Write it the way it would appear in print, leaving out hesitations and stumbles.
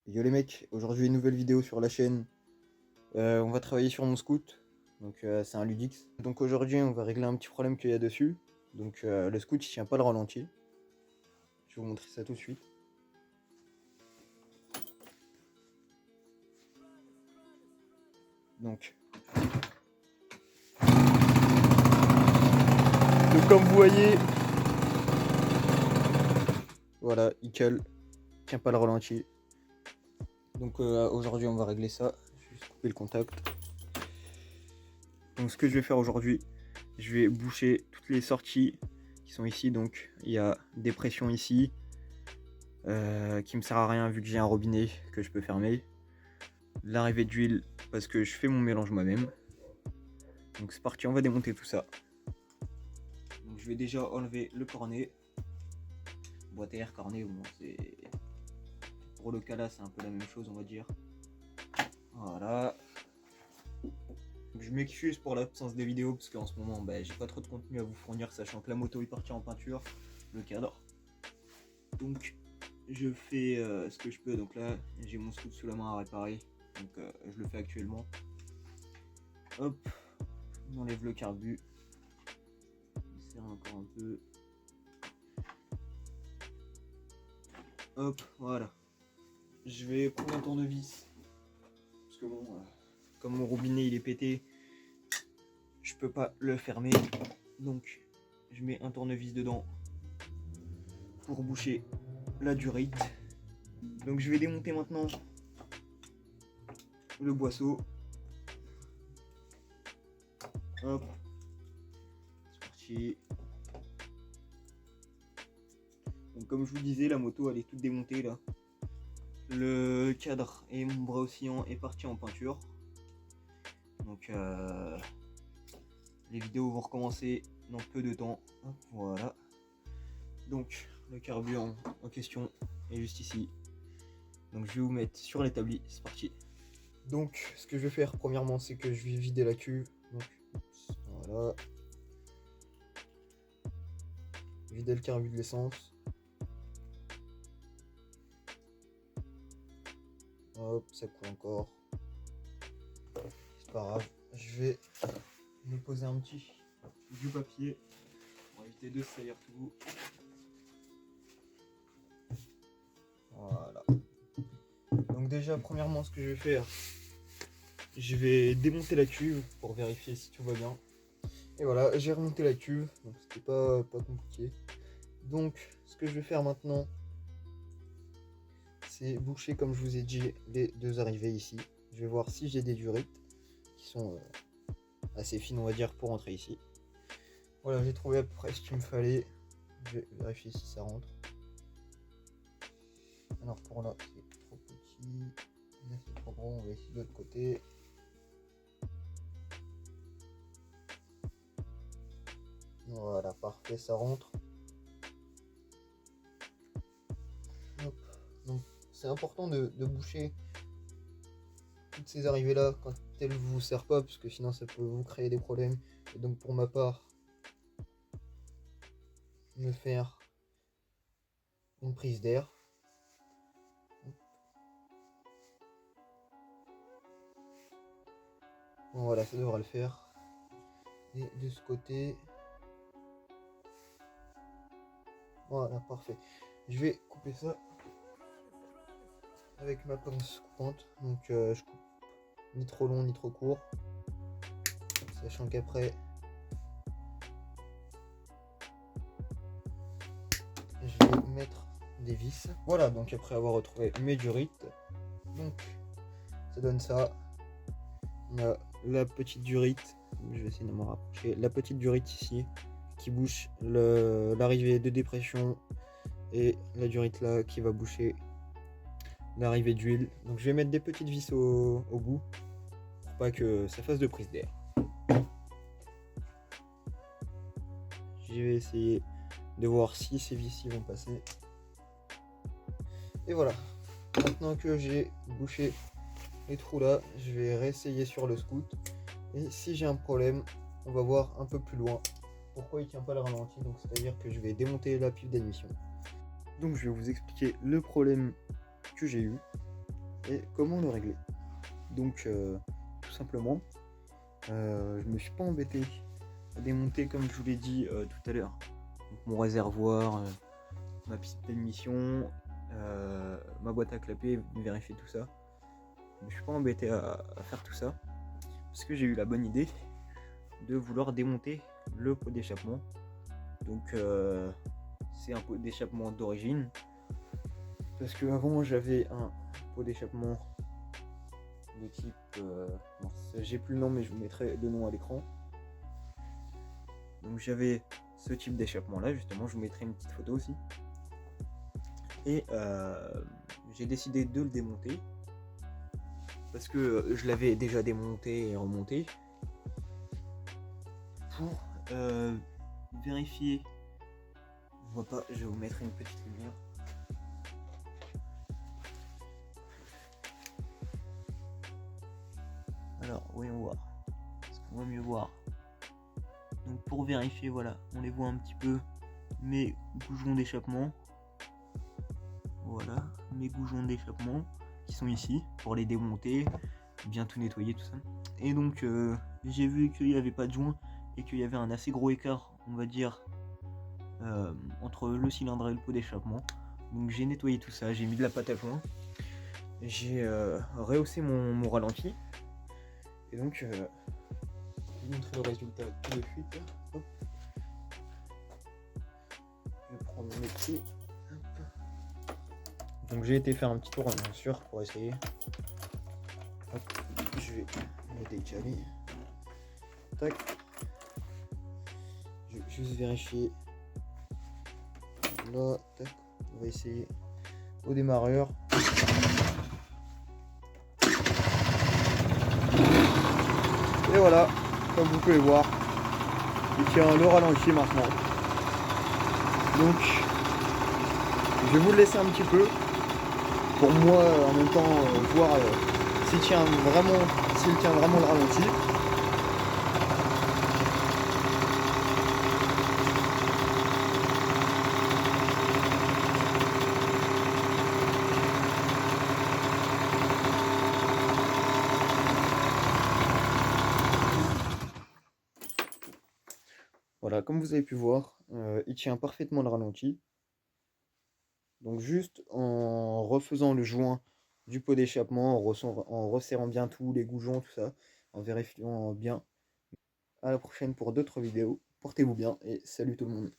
Yo les mecs, aujourd'hui une nouvelle vidéo sur la chaîne. On va travailler sur mon scout. Donc c'est un Ludix. Donc aujourd'hui on va régler un petit problème qu'il y a dessus. Donc le scout il tient pas le ralenti. Je vais vous montrer ça tout de suite. Donc comme vous voyez, voilà, il cale, tient pas le ralenti. Donc aujourd'hui on va régler ça. Je vais juste couper le contact. Donc ce que je vais faire aujourd'hui, je vais boucher toutes les sorties qui sont ici. Donc il y a des pressions ici qui me sert à rien vu que j'ai un robinet que je peux fermer. L'arrivée d'huile parce que je fais mon mélange moi-même. Donc c'est parti, on va démonter tout ça. Donc je vais déjà enlever le cornet. Boîte à air cornet, bon c'est... Pour le cas là c'est un peu la même chose on va dire. Voilà. Je m'excuse pour l'absence des vidéos parce qu'en ce moment j'ai pas trop de contenu à vous fournir, sachant que la moto est partie en peinture, le cadre. Donc je fais ce que je peux. Donc là j'ai mon scout sous la main à réparer, donc je le fais actuellement. Hop, on enlève le carbu, on serre encore un peu. Hop, voilà. Je vais prendre un tournevis parce que bon, comme mon robinet il est pété, je peux pas le fermer, donc je mets un tournevis dedans pour boucher la durite. Donc je vais démonter maintenant le boisseau. Hop, c'est parti. Donc comme je vous disais, la moto elle est toute démontée là. Le cadre et mon bras oscillant est parti en peinture. Donc les vidéos vont recommencer dans peu de temps. Hop, voilà. Donc le carburant en question est juste ici. Donc je vais vous mettre sur l'établi, c'est parti. Donc ce que je vais faire premièrement c'est que je vais vider la cuve. Donc voilà. Vider le carbu de l'essence. Hop, ça coule encore. C'est pas grave. Je vais me poser un petit du papier pour éviter de salir tout. Voilà. Donc déjà premièrement ce que je vais faire, je vais démonter la cuve pour vérifier si tout va bien. Et voilà, j'ai remonté la cuve, donc c'était pas compliqué. Donc ce que je vais faire maintenant, c'est boucher comme je vous ai dit les deux arrivées ici. Je vais voir si j'ai des durites qui sont assez fines on va dire pour entrer ici. Voilà, j'ai trouvé à peu près ce qu'il me fallait. Je vais vérifier si ça rentre. Alors pour là c'est trop petit, là c'est trop gros, on va essayer de l'autre côté. Voilà, parfait, ça rentre. Hop. Donc c'est important de boucher toutes ces arrivées là quand elles ne vous servent pas, parce que sinon ça peut vous créer des problèmes. Et donc pour ma part, me faire une prise d'air. Bon voilà, ça devra le faire. Et de ce côté, voilà, parfait. Je vais couper ça avec ma pince coupante. Donc je coupe ni trop long ni trop court, sachant qu'après je vais mettre des vis. Voilà, donc après avoir retrouvé mes durites, donc ça donne ça. On a la petite durite, je vais essayer de me rapprocher, la petite durite ici qui bouche l'arrivée de dépression, et la durite là qui va boucher l'arrivée d'huile. Donc je vais mettre des petites vis au bout pour pas que ça fasse de prise d'air. Je vais essayer de voir si ces vis vont passer. Et voilà, maintenant que j'ai bouché les trous là, je vais réessayer sur le scout. Et si j'ai un problème, on va voir un peu plus loin pourquoi il tient pas le ralenti. Donc c'est à dire que je vais démonter la pile d'admission. Donc je vais vous expliquer le problème que j'ai eu. et comment le régler. Donc tout simplement, je me suis pas embêté à démonter, comme je vous l'ai dit tout à l'heure, mon réservoir, ma petite d'émission, ma boîte à clapper, vérifier tout ça. Je me suis pas embêté à faire tout ça parce que j'ai eu la bonne idée de vouloir démonter le pot d'échappement. Donc c'est un pot d'échappement d'origine, parce que avant j'avais un pot d'échappement de type j'ai plus le nom, mais je vous mettrai le nom à l'écran. Donc j'avais ce type d'échappement là, justement, je vous mettrai une petite photo aussi. Et j'ai décidé de le démonter parce que je l'avais déjà démonté et remonté pour vérifier. Je vois pas, je vais vous mettre une petite lumière. Alors, voyons voir. Est-ce qu'on va mieux voir? Donc pour vérifier, voilà, on les voit un petit peu, mes goujons d'échappement. Voilà, mes goujons d'échappement qui sont ici pour les démonter, bien tout nettoyer, tout ça. Et donc j'ai vu qu'il n'y avait pas de joint et qu'il y avait un assez gros écart, on va dire, entre le cylindre et le pot d'échappement. Donc j'ai nettoyé tout ça, j'ai mis de la pâte à joint, j'ai rehaussé mon ralenti. Et donc je vais vous montrer le résultat tout de suite. Hop. Je vais prendre mes pieds. Donc j'ai été faire un petit tour, bien sûr, pour essayer. Hop. Je vais me décaler. Tac. Je vais juste vérifier. Là, tac. On va essayer au démarreur. Et voilà, comme vous pouvez voir, il tient le ralenti maintenant. Donc je vais vous le laisser un petit peu pour moi en même temps voir s'il tient vraiment le ralenti. Voilà, comme vous avez pu voir, il tient parfaitement le ralenti. Donc juste en refaisant le joint du pot d'échappement, en resserrant bien tous les goujons, tout ça, en vérifiant bien. À la prochaine pour d'autres vidéos. Portez-vous bien et salut tout le monde.